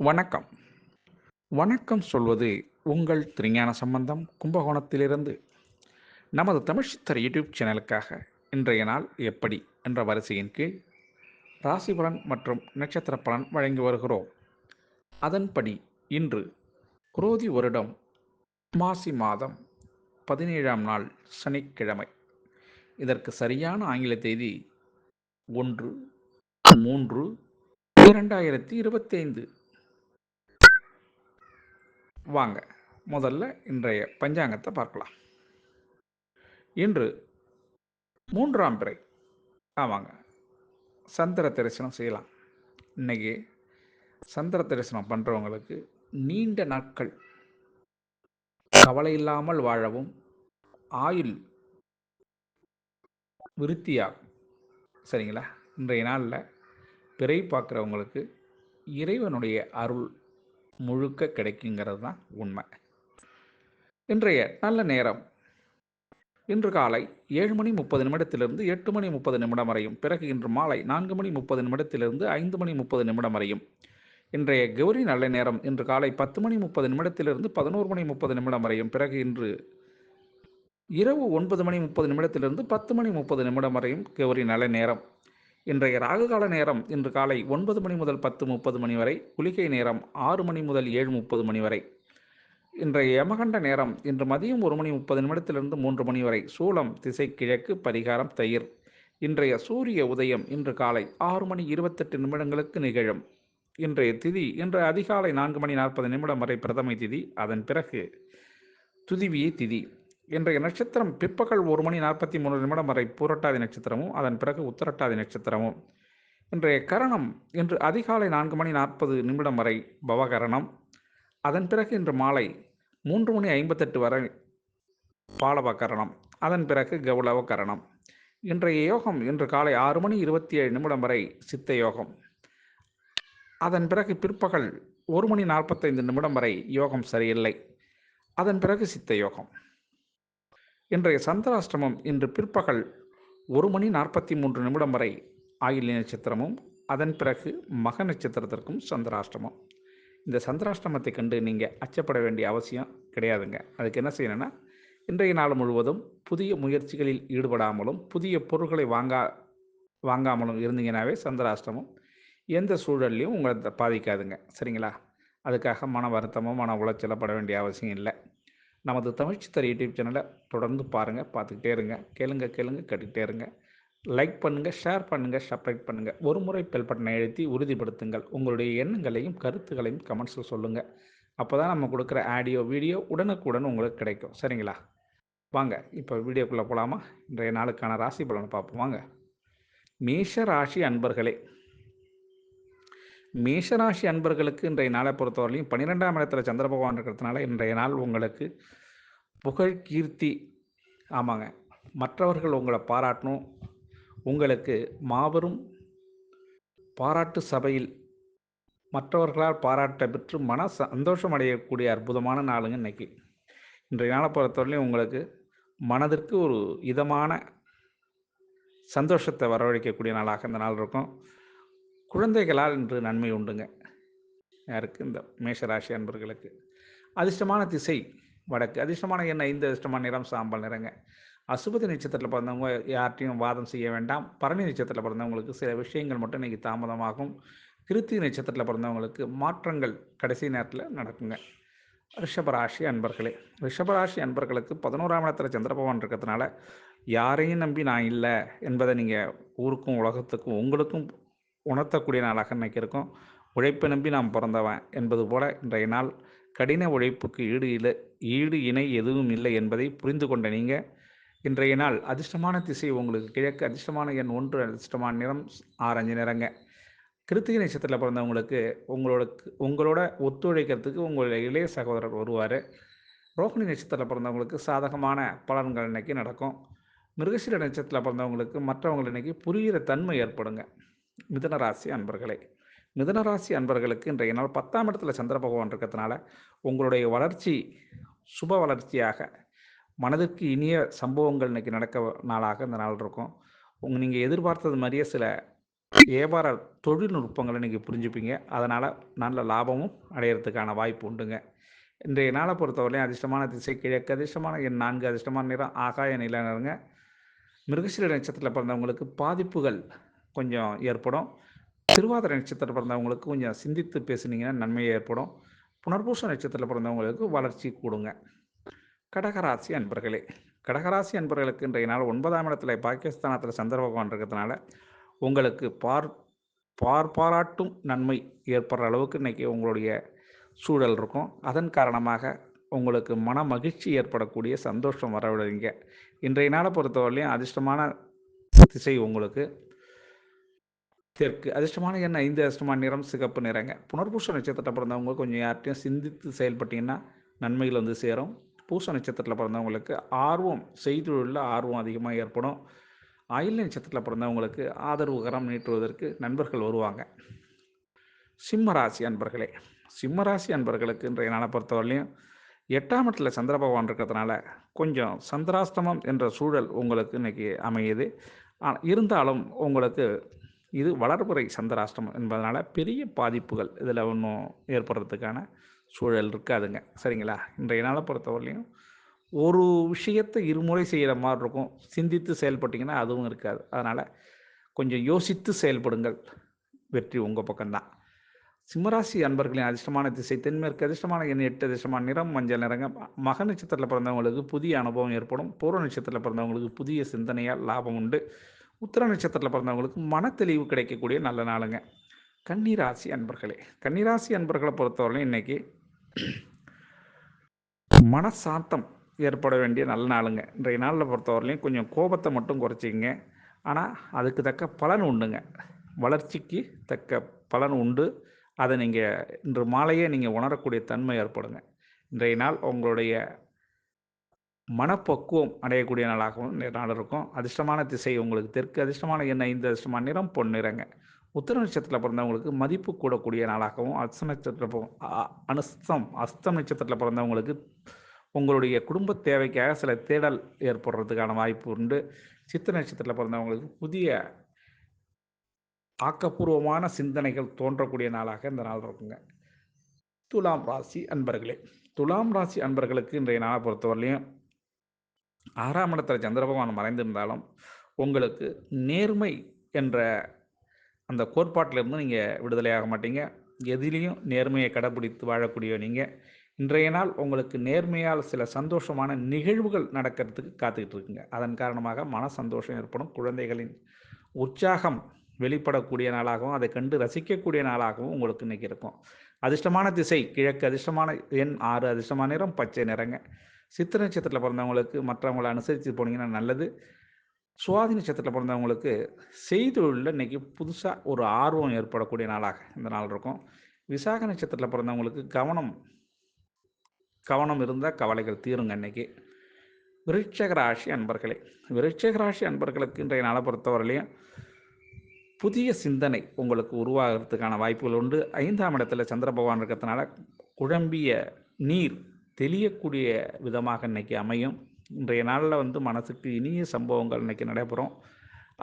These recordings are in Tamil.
வணக்கம். வணக்கம் சொல்வது உங்கள் திருஞான சம்பந்தம் கும்பகோணத்திலிருந்து. நமது தமிழ் சித்தர் யூடியூப் சேனலுக்காக இன்றைய நாள் எப்படி என்ற வரிசையின் கீழ் ராசி பலன் மற்றும் நட்சத்திர பலன் வழங்கி வருகிறோம். அதன்படி இன்று குரோதி வருடம் மாசி மாதம் 17ஆம் நாள் சனிக்கிழமை. இதற்கு சரியான ஆங்கில தேதி 1/3/2025. வாங்க முதல்ல இன்றைய பஞ்சாங்கத்தை பார்க்கலாம். இன்று 3ஆம் பிறை. ஆமாங்க, சந்திர தரிசனம் செய்யலாம். இன்னைக்கு சந்திர தரிசனம் பண்ணுறவங்களுக்கு நீண்ட நாட்கள் கவலை இல்லாமல் வாழவும் ஆயுள் விருத்தியாகும். சரிங்களா? இன்றைய நாளில் பிறை பார்க்குறவங்களுக்கு இறைவனுடைய அருள் முழுக்க கிடைக்குங்கிறது தான் உண்மை. இன்றைய நல்ல நேரம் இன்று காலை 7:30 8:30 வரையும், பிறகு இன்று மாலை 4:30 5:30 வரையும். இன்றைய கௌரி நல்ல நேரம் இன்று காலை 10:30 11:30 வரையும், பிறகு இன்று இரவு 9:30 10:30 வரையும் கௌரி நல்ல நேரம். இன்றைய ராகுகால நேரம் இன்று காலை 9 மணி முதல் 10:30 வரை, குளிகை நேரம் 6 மணி முதல் 7:30 வரை. இன்றைய யமகண்ட நேரம் இன்று மதியம் 1:30 3 மணி வரை. சூலம் திசை கிழக்கு, பரிகாரம் தயிர். இன்றைய சூரிய உதயம் இன்று காலை 6:28 நிகழும். இன்றைய திதி இன்று அதிகாலை 4:40 வரை பிரதமை திதி, அதன் பிறகு துதிவியை திதி. இன்றைய நட்சத்திரம் பிற்பகல் 1:43 வரை பூரட்டாதி நட்சத்திரமும், அதன் பிறகு உத்தரட்டாதி நட்சத்திரமும். இன்றைய கரணம் இன்று அதிகாலை 4:40 வரை பவகரணம், அதன் பிறகு இன்று மாலை 3:58 வரை பாலவகரணம், அதன் பிறகு கௌளவ கரணம். இன்றைய யோகம் இன்று காலை 6:27 வரை சித்த யோகம், அதன் பிறகு பிற்பகல் 1:45 வரை யோகம் சரியில்லை, அதன் பிறகு சித்த யோகம். இன்றைய சந்திராஷ்டமம் இன்று பிற்பகல் 1:43 வரை ஆயில்ய நட்சத்திரமும், அதன் பிறகு மக நட்சத்திரத்திற்கும் சந்திராஷ்டமம். இந்த சந்திராஷ்டமத்தை கண்டு நீங்கள் அச்சப்பட வேண்டிய அவசியம் கிடையாதுங்க. அதுக்கு என்ன செய்யணும்னா, இன்றைய நாள் முழுவதும் புதிய முயற்சிகளில் ஈடுபடாமலும் புதிய பொருட்களை வாங்காமலும் இருந்தீங்கன்னாவே சந்திராஷ்டமம் எந்த சூழல்லையும் உங்களை பாதிக்காதுங்க. சரிங்களா? அதுக்காக மன வருத்தமோ மன உளைச்சலப்பட வேண்டிய அவசியம் இல்லை. நமது தமிழ் சித்தர் யூடியூப் சேனலை தொடர்ந்து பாருங்கள், பார்த்துக்கிட்டே இருங்க. கேளுங்க கேட்டுக்கிட்டே இருங்க. லைக் பண்ணுங்கள், ஷேர் பண்ணுங்கள், சப்ஸ்கிரைப் பண்ணுங்கள். ஒரு முறை பெல் பட்டனை அழுத்தி உறுதிப்படுத்துங்கள். உங்களுடைய எண்ணங்களையும் கருத்துக்களையும் கமெண்ட்ஸில் சொல்லுங்கள். அப்போ தான் நம்ம கொடுக்குற ஆடியோ வீடியோ உடனுக்குடன் உங்களுக்கு கிடைக்கும். சரிங்களா? வாங்க இப்போ வீடியோக்குள்ளே போகலாமா? இன்றைய நாளுக்கான ராசி பலனை பார்ப்போம். வாங்க. மேஷராசி அன்பர்களே, மேஷராசி அன்பர்களுக்கு இன்றைய நாளை பொறுத்தவரையிலையும் 12ஆம் இடத்துல சந்திர பகவான் இருக்கிறதுனால இன்றைய நாள் உங்களுக்கு புகழ் கீர்த்தி. ஆமாங்க, மற்றவர்கள் உங்களை பாராட்டணும். உங்களுக்கு மாபெரும் பாராட்டு சபையில் மற்றவர்களால் பாராட்ட பெற்று மன சந்தோஷம் அடையக்கூடிய அற்புதமான நாளுங்க இன்னைக்கு. இன்றைய நாளை பொறுத்தவரையிலையும் உங்களுக்கு மனதிற்கு ஒரு இதமான சந்தோஷத்தை வரவழைக்கக்கூடிய நாளாக இந்த நாள் இருக்கும். குழந்தைகளால் இன்று நன்மை உண்டுங்க. யாருக்கு? இந்த மேஷராசி அன்பர்களுக்கு. அதிர்ஷ்டமான திசை வடக்கு, அதிர்ஷ்டமான எண் 5, அதிர்ஷ்டமான நிறம் சாம்பல் நிறங்க. அசுபதி நட்சத்திரத்தில் பிறந்தவங்க யார்ட்டையும் வாதம் செய்ய வேண்டாம். பரணி நட்சத்திரத்தில் பிறந்தவங்களுக்கு சில விஷயங்கள் மட்டும் இன்றைக்கி தாமதமாகும். கிருத்திகை நட்சத்திரத்தில் பிறந்தவங்களுக்கு மாற்றங்கள் கடைசி நேரத்தில் நடக்குங்க. ரிஷபராசி அன்பர்களே, ரிஷபராசி அன்பர்களுக்கு 11ஆம் இடத்துல சந்திரபகவான் இருக்கிறதுனால யாரையும் நம்பி நான் இல்லை என்பதை நீங்கள் ஊருக்கும் உலகத்துக்கும் உங்களுக்கும் உணர்த்தக்கூடிய நாளாக இன்னைக்கு இருக்கும். உழைப்பை நம்பி நாம் பிறந்தவன் என்பது போல இன்றைய நாள் கடின உழைப்புக்கு ஈடு இணை எதுவும் இல்லை என்பதை புரிந்து கொண்ட நீங்கள் இன்றைய நாள் அதிர்ஷ்டமான திசை உங்களுக்கு கிழக்கு, அதிர்ஷ்டமான எண் 1, அதிர்ஷ்டமான நிறம் ஆரஞ்சு நிறங்க. கிருத்திகை நட்சத்திரத்தில் பிறந்தவங்களுக்கு உங்களோட ஒத்துழைக்கிறதுக்கு உங்களுடைய இளைய சகோதரர் வருவார். ரோகிணி நட்சத்திரத்தில் பிறந்தவங்களுக்கு சாதகமான பலன்கள் இன்னைக்கு நடக்கும். மிருகசீர நட்சத்திரத்தில் பிறந்தவங்களுக்கு மற்றவங்களை இன்னைக்கு புரிகிற தன்மை ஏற்படுங்க. மிதுனராசி அன்பர்களே, மிதுனராசி அன்பர்களுக்கு இன்றைய நாள் 10ஆம் இடத்துல சந்திர பகவான் இருக்கிறதுனால உங்களுடைய வளர்ச்சி சுப வளர்ச்சியாக மனதிற்கு இனிய சம்பவங்கள் இன்றைக்கி நடக்க நாளாக இந்த நாள் இருக்கும். நீங்கள் எதிர்பார்த்தது மாதிரியே சில வியாபார தொழில்நுட்பங்களை நீங்கள் புரிஞ்சுப்பீங்க. அதனால் நல்ல லாபமும் அடையிறதுக்கான வாய்ப்பு உண்டுங்க. இன்றைய நாளை பொறுத்தவரையும் அதிர்ஷ்டமான திசை கிழக்கு, அதிர்ஷ்டமான எண் 4, அதிர்ஷ்டமான நிறம் ஆகாய நீல நிறங்க. மிருகசீரிட நட்சத்திரத்தில் பிறந்தவங்களுக்கு பாதிப்புகள் கொஞ்சம் ஏற்படும். திருவாதிரை நட்சத்திரத்தில் பிறந்தவங்களுக்கு கொஞ்சம் சிந்தித்து பேசுனீங்கன்னா நன்மை ஏற்படும். புனர்பூச நட்சத்திரத்தில் பிறந்தவங்களுக்கு வளர்ச்சி கூடுங்க. கடகராசி அன்பர்களே, கடகராசி அன்பர்களுக்கு இன்றைய நாள் 9ஆம் இடத்துல பாகிஸ்தானத்தில் சந்திர பகவான் இருக்கிறதுனால உங்களுக்கு பாராட்டும் நன்மை ஏற்படுற அளவுக்கு இன்றைக்கி உங்களுடைய சூழல் இருக்கும். அதன் காரணமாக உங்களுக்கு மன மகிழ்ச்சி ஏற்படக்கூடிய சந்தோஷம் வரவிடுவீங்க. இன்றைய நாளை பொறுத்தவரையிலையும் அதிர்ஷ்டமான திசை உங்களுக்கு தெற்கு, அதிர்ஷ்டமான எண் 5, அதிர்ஷ்டமான நிறம் சிகப்பு நிறங்க. புனர்பூச நட்சத்திரத்தில் பிறந்தவங்க கொஞ்சம் யார்ட்டையும் சிந்தித்து செயல்பட்டிங்கன்னா நன்மைகள் வந்து சேரும். பூச நட்சத்திரத்தில் பிறந்தவங்களுக்கு செய்தொழிலில் ஆர்வம் அதிகமாக ஏற்படும். ஆயில்ய நட்சத்திரத்தில் பிறந்தவங்களுக்கு ஆதரவு கரம் நீட்டுவதற்கு நண்பர்கள் வருவாங்க. சிம்மராசி அன்பர்களே, சிம்மராசி அன்பர்களுக்கு இன்றைய நாளை பொறுத்தவரையிலையும் 8ஆம் இடத்துல சந்திர பகவான் இருக்கிறதுனால கொஞ்சம் சந்திராஷ்டமம் என்ற சூழல் உங்களுக்கு இன்றைக்கி அமையுது. இருந்தாலும் உங்களுக்கு இது வளர்புறை சந்திராஷ்டமம் என்பதனால் பெரிய பாதிப்புகள் இதில் ஒன்றும் ஏற்படுறதுக்கான சூழல் இருக்காதுங்க. சரிங்களா? இன்றைய நாளை பொறுத்தவரையிலையும் ஒரு விஷயத்தை இருமுறை செய்கிற மாதிரி இருக்கும். சிந்தித்து செயல்பட்டிங்கன்னா அதுவும் இருக்காது. அதனால் கொஞ்சம் யோசித்து செயல்படுங்கள். வெற்றி உங்கள் பக்கம்தான். சிம்மராசி அன்பர்களின் அதிர்ஷ்டமான திசை தென்மேற்கு, அதிர்ஷ்டமான எண் 8, அதிர்ஷ்டமான நிறம் மஞ்சள் நிறங்க. மக நட்சத்திரத்தில் பிறந்தவங்களுக்கு புதிய அனுபவம் ஏற்படும். பூர்வ நட்சத்திரத்தில் பிறந்தவங்களுக்கு புதிய சிந்தனையால் லாபம் உண்டு. உத்திர நட்சத்திரத்தில் பிறந்தவங்களுக்கு மனத்தெளிவு கிடைக்கக்கூடிய நல்ல நாளுங்க. கன்னிராசி அன்பர்களே, கன்னிராசி அன்பர்களை பொறுத்தவரையிலும் இன்றைக்கி மனசாந்தம் ஏற்பட வேண்டிய நல்ல நாளுங்க. இன்றைய நாளில் பொறுத்தவரையிலையும் கொஞ்சம் கோபத்தை மட்டும் குறைச்சிக்கங்க. ஆனால் அதுக்கு தக்க பலன் உண்டுங்க. வளர்ச்சிக்கு தக்க பலன் உண்டு. அதை நீங்கள் இன்று மாலையே நீங்கள் உணரக்கூடிய தன்மை ஏற்படுங்க. இன்றைய நாள் உங்களுடைய மனப்பக்குவம் அடையக்கூடிய நாளாகவும் இந்த நாள் இருக்கும். அதிர்ஷ்டமான திசை உங்களுக்கு தெற்கு, அதிர்ஷ்டமான எண் 5, அதிர்ஷ்டமான நிறம் பொன்னிறங்க. உத்திர நட்சத்திரத்தில் பிறந்தவங்களுக்கு மதிப்பு கூடக்கூடிய நாளாகவும், அஸ்தம் நட்சத்திரத்தில் பிறந்தவங்களுக்கு உங்களுடைய குடும்ப தேவைக்காக சில தேடல் ஏற்படுறதுக்கான வாய்ப்பு உண்டு. சித்திர நட்சத்திரத்தில் பிறந்தவங்களுக்கு புதிய ஆக்கப்பூர்வமான சிந்தனைகள் தோன்றக்கூடிய நாளாக இந்த நாள் இருக்குங்க. துலாம் ராசி அன்பர்களே, துலாம் ராசி அன்பர்களுக்கு இன்றைய நாளை பொறுத்தவரையிலையும் 6ஆம் இடத்துல சந்திர பகவான் மறைந்திருந்தாலும் உங்களுக்கு நேர்மை என்ற அந்த கோட்பாட்டிலிருந்து நீங்கள் விடுதலையாக மாட்டீங்க. எதிலையும் நேர்மையை கடைப்பிடித்து வாழக்கூடிய நீங்கள் இன்றைய நாள் உங்களுக்கு நேர்மையால் சில சந்தோஷமான நிகழ்வுகள் நடக்கிறதுக்கு காத்துக்கிட்டு இருக்குங்க. அதன் காரணமாக மன சந்தோஷம் ஏற்படும். குழந்தைகளின் உற்சாகம் வெளிப்படக்கூடிய நாளாகவும் அதை கண்டு ரசிக்கக்கூடிய நாளாகவும் உங்களுக்கு இன்றைக்கி இருக்கும். அதிர்ஷ்டமான திசை கிழக்கு, அதிர்ஷ்டமான எண் 6, அதிர்ஷ்டமான நிறம் பச்சை நிறங்க. சித்திர நட்சத்திரத்தில் பிறந்தவங்களுக்கு மற்றவங்களை அனுசரித்து போனீங்கன்னா நல்லது. சுவாதி நட்சத்திரத்தில் பிறந்தவங்களுக்கு செய்தொழிலில் இன்றைக்கி புதுசாக ஒரு ஆர்வம் ஏற்படக்கூடிய நாளாக இந்த நாள் இருக்கும். விசாக நட்சத்திரத்தில் பிறந்தவங்களுக்கு கவனம் இருந்தால் கவலைகள் தீருங்க இன்றைக்கி. விருட்சக ராசி அன்பர்களே, விருட்சக ராசி அன்பர்களுக்கு இன்றைய நாளை பொறுத்தவரையிலையும் புதிய சிந்தனை உங்களுக்கு உருவாகிறதுக்கான வாய்ப்புகள் உண்டு. 5ஆம் இடத்துல சந்திர பகவான் இருக்கிறதுனால குழம்பிய நீர் தெளியக்கூடிய விதமாக இன்றைக்கி அமையும். இன்றைய நாளில் மனசுக்கு இனிய சம்பவங்கள் இன்றைக்கி நடைபெறும்.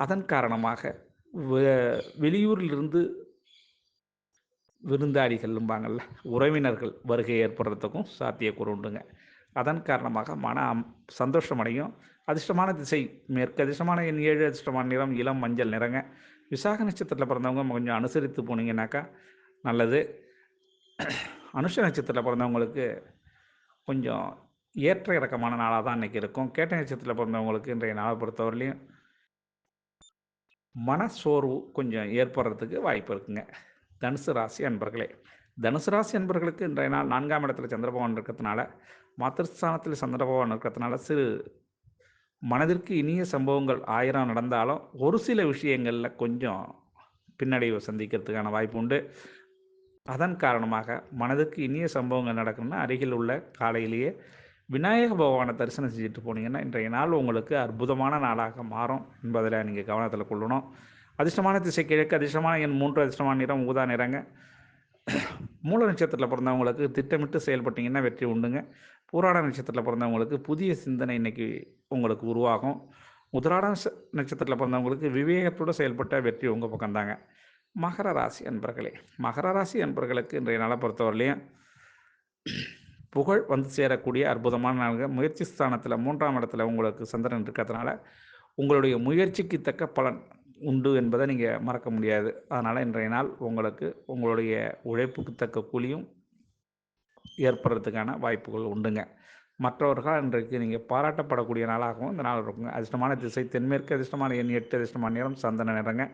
அதன் காரணமாக வெளியூரிலிருந்து விருந்தாளிகள்பாங்கள்ல உறவினர்கள் வருகை ஏற்படுறதுக்கும் சாத்தியக்கூறு உண்டுங்க. அதன் காரணமாக சந்தோஷம் அடையும். அதிர்ஷ்டமான திசை மேற்கு, அதிர்ஷ்டமான எண் 7, அதிர்ஷ்டமான நிறம் இளம் மஞ்சள் நிறங்க. விசாக நட்சத்திரத்தில் பிறந்தவங்க கொஞ்சம் அனுசரித்து போனீங்கன்னாக்கா நல்லது. அனுஷ நட்சத்திரத்தில் பிறந்தவங்களுக்கு கொஞ்சம் ஏற்ற இறக்கமான நாளாக தான் இன்றைக்கி இருக்கும். கேட்டை நட்சத்திரத்தில் பிறந்தவங்களுக்கு இன்றைய நாளை பொறுத்தவரையிலையும் மனசோர்வு கொஞ்சம் ஏற்படுறதுக்கு வாய்ப்பு இருக்குங்க. தனுசு ராசி அன்பர்களே, தனுசு ராசி அன்பர்களுக்கு இன்றைய நாள் 4ஆம் இடத்துல சந்திர பகவான் இருக்கிறதுனால மாத்திருஸ்தானத்தில் சந்திர பகவான் இருக்கிறதுனால சிறு மனதிற்கு இனிய சம்பவங்கள் 1000 நடந்தாலும் ஒரு சில விஷயங்களில் கொஞ்சம் பின்னடைவை சந்திக்கிறதுக்கான வாய்ப்பு உண்டு. அதன் காரணமாக மனதுக்கு இனிய சம்பவங்கள் நடக்கணும்னா அருகில் உள்ள காலையிலேயே விநாயக பகவானை தரிசனம் செஞ்சுட்டு போனீங்கன்னா இன்றைய நாள் உங்களுக்கு அற்புதமான நாளாக மாறும் என்பதில் நீங்கள் கவனத்தில் கொள்ளணும். அதிர்ஷ்டமான திசை கிழக்கு, அதிர்ஷ்டமான எண் 3, அதிர்ஷ்டமான நிறம் ஊதா நிறங்க. மூல நட்சத்திரத்தில் பிறந்தவங்களுக்கு திட்டமிட்டு செயல்பட்டிங்கன்னா வெற்றி உண்டுங்க. பூராட நட்சத்திரத்தில் பிறந்தவங்களுக்கு புதிய சிந்தனை இன்றைக்கி உங்களுக்கு உருவாகும். உத்திராட நட்சத்திரத்தில் பிறந்தவங்களுக்கு விவேகத்தோடு செயல்பட்ட வெற்றி உங்கள் பக்கம்தாங்க. மகர ராசி அன்பர்களே, மகர ராசி அன்பர்களுக்கு இன்றைய நாளை பொறுத்தவரையிலையும் புகழ் வந்து சேரக்கூடிய அற்புதமான நாள்கள். முயற்சி ஸ்தானத்தில் 3ஆம் இடத்துல உங்களுக்கு சந்திரன் இருக்கிறதுனால உங்களுடைய முயற்சிக்கு தக்க பலன் உண்டு என்பதை நீங்கள் மறக்க முடியாது. அதனால் இன்றைய நாள் உங்களுக்கு உங்களுடைய உழைப்புக்கு தக்க கூலியும் ஏற்படுறதுக்கான வாய்ப்புகள் உண்டுங்க. மற்றவர்களால் இன்றைக்கு நீங்கள் பாராட்டப்படக்கூடிய நாளாகவும் இந்த நாள் இருக்குங்க. அதிர்ஷ்டமான திசை தென்மேற்கு, அதிர்ஷ்டமான எண் 8, அதிர்ஷ்டமான நிறம் சந்தன நிறங்க.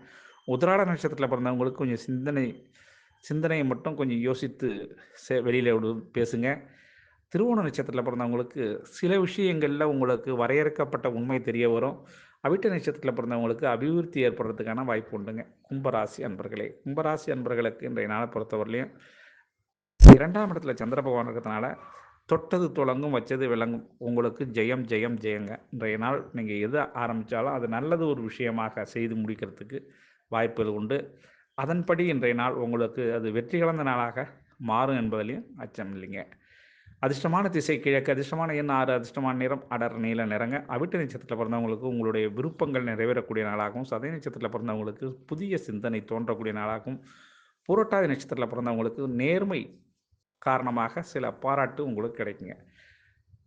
உத்திராட நட்சத்திரத்தில் பிறந்தவங்களுக்கு கொஞ்சம் சிந்தனையை மட்டும் கொஞ்சம் யோசித்து வெளியில் பேசுங்க. திருவோண நட்சத்திரத்தில் பிறந்தவங்களுக்கு சில விஷயங்களில் உங்களுக்கு வரையறுக்கப்பட்ட உண்மை தெரிய வரும். அவிட்ட நட்சத்திரத்தில் பிறந்தவங்களுக்கு அபிவிருத்தி ஏற்படுறதுக்கான வாய்ப்பு உண்டுங்க. கும்பராசி அன்பர்களே, கும்பராசி அன்பர்களுக்கு இன்றைய நாளை பொறுத்தவரையிலையும் 2ஆம் இடத்துல சந்திர பகவான் இருக்கிறதுனால தொட்டது தொடங்கும், வச்சது விளங்கும். உங்களுக்கு ஜெயம் ஜெயம் ஜெயங்க. இன்றைய நாள் நீங்கள் எது ஆரம்பித்தாலும் அது நல்லது ஒரு விஷயமாக செய்து முடிக்கிறதுக்கு வாய்ப்புகள் உண்டு. அதன்படி இன்றைய நாள் உங்களுக்கு அது வெற்றி கலந்த நாளாக மாறும் என்பதிலையும் அச்சம் இல்லைங்க. அதிர்ஷ்டமான திசை கிழக்கு, அதிர்ஷ்டமான எண் 6, அதிர்ஷ்டமான நிறம் அடர் நீல நிறங்க. அவிட்ட நட்சத்திரத்தில் பிறந்தவங்களுக்கு உங்களுடைய விருப்பங்கள் நிறைவேறக்கூடிய நாளாகவும், சதய நட்சத்திரத்தில் பிறந்தவங்களுக்கு புதிய சிந்தனை தோன்றக்கூடிய நாளாகவும், புரட்டாதி நட்சத்திரத்தில் பிறந்தவங்களுக்கு நேர்மை காரணமாக சில பாராட்டு உங்களுக்கு கிடைக்குங்க.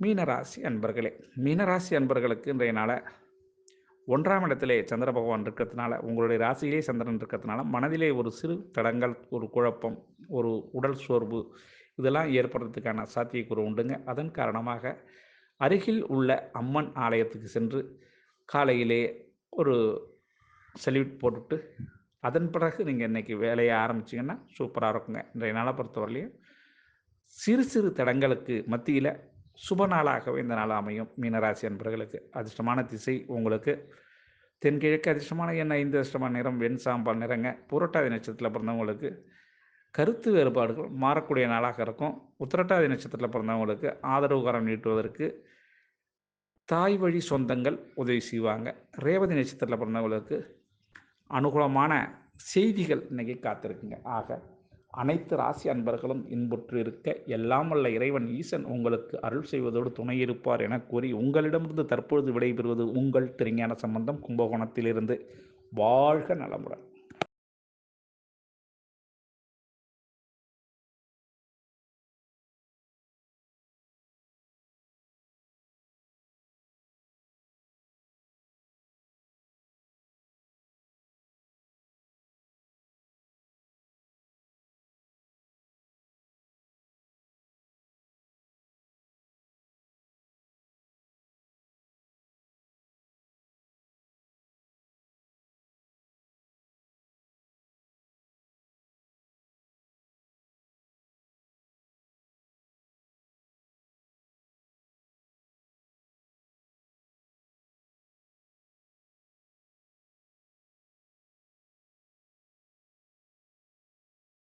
மீனராசி அன்பர்களே, மீனராசி அன்பர்களுக்கு இன்றைய நாளை 1ஆம் இடத்திலே சந்திர பகவான் இருக்கிறதுனால, உங்களுடைய ராசியிலே சந்திரன் இருக்கிறதுனால மனதிலே ஒரு சிறு தடங்கள், ஒரு குழப்பம், ஒரு உடல் சோர்வு இதெல்லாம் ஏற்படுறதுக்கான சாத்தியக்கூறு உண்டுங்க. அதன் காரணமாக அருகில் உள்ள அம்மன் ஆலயத்துக்கு சென்று காலையிலே ஒரு சல்யூட் போட்டுவிட்டு அதன் பிறகு நீங்கள் இன்றைக்கி வேலையை ஆரம்பிச்சிங்கன்னா சூப்பராக இருக்குங்க. இன்றைய நாளை பொறுத்தவரையிலையும் சிறு சிறு தடங்களுக்கு மத்தியில் சுப நாளாகவே இந்த நாள் அமையும். மீனராசி அன்பர்களுக்கு அதிர்ஷ்டமான திசை உங்களுக்கு தென்கிழக்கு, அதிர்ஷ்டமான எண் 5, அதிர்ஷ்டமான நிறம் வெண் சாம்பல் நிறங்க. புரட்டாதி நட்சத்திரத்தில் பிறந்தவங்களுக்கு கருத்து வேறுபாடுகள் மாறக்கூடிய நாளாக இருக்கும். உத்திரட்டாதி நட்சத்திரத்தில் பிறந்தவங்களுக்கு ஆதரவு கரம் நீட்டுவதற்கு தாய் வழி சொந்தங்கள் உதவி செய்வாங்க. ரேவதி நட்சத்திரத்தில் பிறந்தவங்களுக்கு அனுகூலமான செய்திகள் இன்றைக்கி காத்திருக்குங்க. ஆக அனைத்து ராசி அன்பர்களும் இன்புற்று இருக்க எல்லாம் வல்ல இறைவன் ஈசன் உங்களுக்கு அருள் செய்வதோடு துணை இருப்பார் என கூறி உங்களிடமிருந்து தற்பொழுது விடைபெறுவது உங்கள் திருஞான சம்பந்தம், கும்பகோணத்திலிருந்து. வாழ்க நலமுடன்.